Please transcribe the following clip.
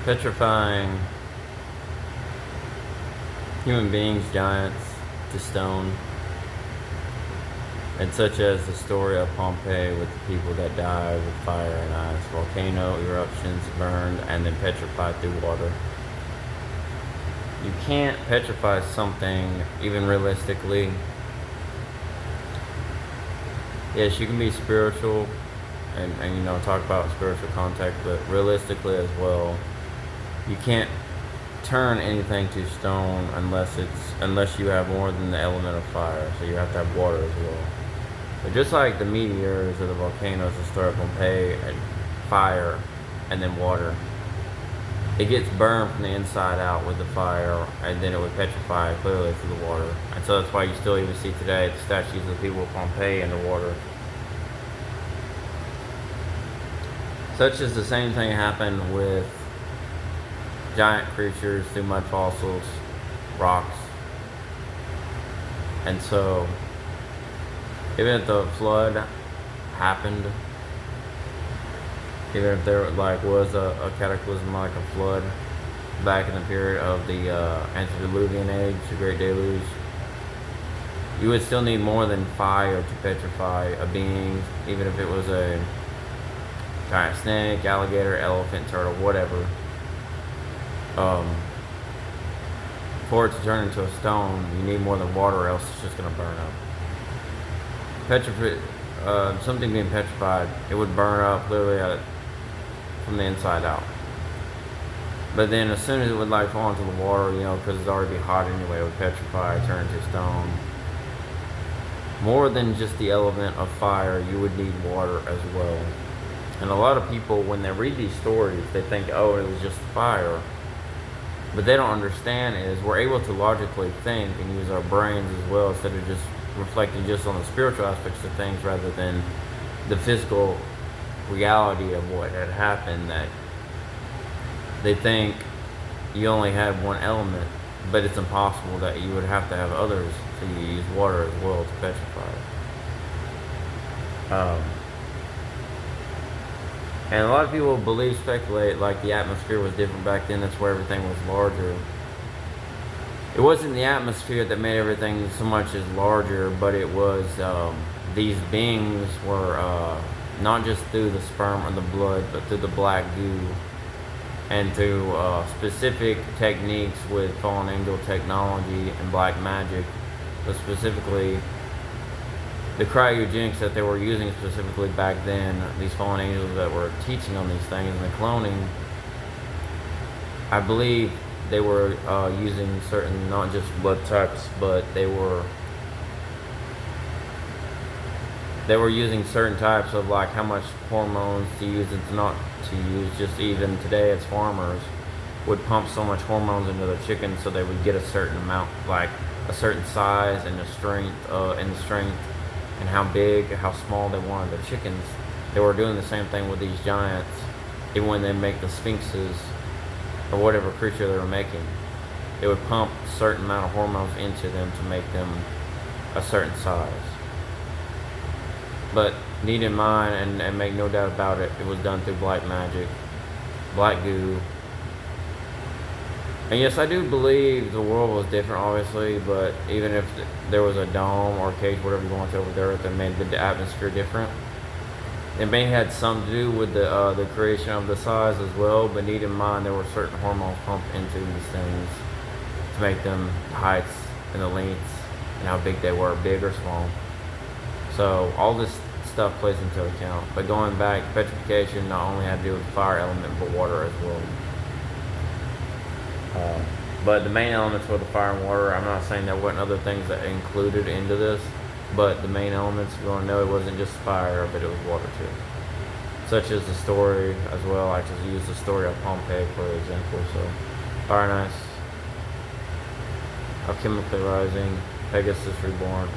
petrifying human beings, giants, to stone, and such as the story of Pompeii with the people that died with fire and ice, volcano eruptions, burned, and then petrified through water. You can't petrify something, even realistically. Yes, you can be spiritual and talk about spiritual contact, but realistically as well, you can't turn anything to stone unless you have more than the element of fire. So you have to have water as well. But just like the meteors or the volcanoes, the Story of Pompeii, and fire and then water, it gets burned from the inside out with the fire, and then it would petrify clearly through the water. And so that's why you still even see today the statues of the people of Pompeii in the water. Such as the same thing happened with giant creatures through mud fossils, rocks. And so, even if the flood happened, even if there was a cataclysm like a flood back in the period of the antediluvian age, the Great Deluge, you would still need more than fire to petrify a being, even if it was a giant snake, alligator, elephant, turtle, whatever. For it to turn into a stone, you need more than water, or else it's just going to burn up. Something being petrified, it would burn up literally from the inside out. But then as soon as it would fall into the water, because it's already hot anyway, it would petrify, turn into stone. More than just the element of fire, you would need water as well. And a lot of people, when they read these stories, they think, oh, it was just fire. But they don't understand is we're able to logically think and use our brains as well, instead of just reflecting just on the spiritual aspects of things rather than the physical reality of what had happened. That they think you only had one element, but it's impossible, that you would have to have others, so you use water as well to petrify. And a lot of people speculate like the atmosphere was different back then, that's where everything was larger. It wasn't the atmosphere that made everything so much as larger, but it was these beings were not just through the sperm or the blood, but through the black goo, and through specific techniques with fallen angel technology and black magic, but specifically the cryogenics that they were using specifically back then, these fallen angels that were teaching on these things, and the cloning, I believe they were using certain, not just blood types, but they were using certain types of how much hormones to use and not to use. Just even today as farmers would pump so much hormones into their chickens so they would get a certain amount, a certain size and the strength and how big, how small they wanted their chickens. They were doing the same thing with these giants, even when they make the sphinxes or whatever creature they were making. They would pump a certain amount of hormones into them to make them a certain size. But need in mind, and make no doubt about it, it was done through black magic, black goo. And yes, I do believe the world was different, obviously, but even if there was a dome or a cage, whatever you want to, over there, that made the atmosphere different, it may have had something to do with the creation of the size as well. But need in mind, there were certain hormones pumped into these things to make them the heights and the lengths and how big they were, big or small. So all this stuff plays into account. But going back, petrification not only had to do with the fire element, but water as well. But the main elements were the fire and water. I'm not saying there wasn't other things that included into this, but the main elements, if you want to know, it wasn't just fire, but it was water too. Such as the story as well. I just used the story of Pompeii for example. So fire and ice, alchemically rising, Pegasus reborn.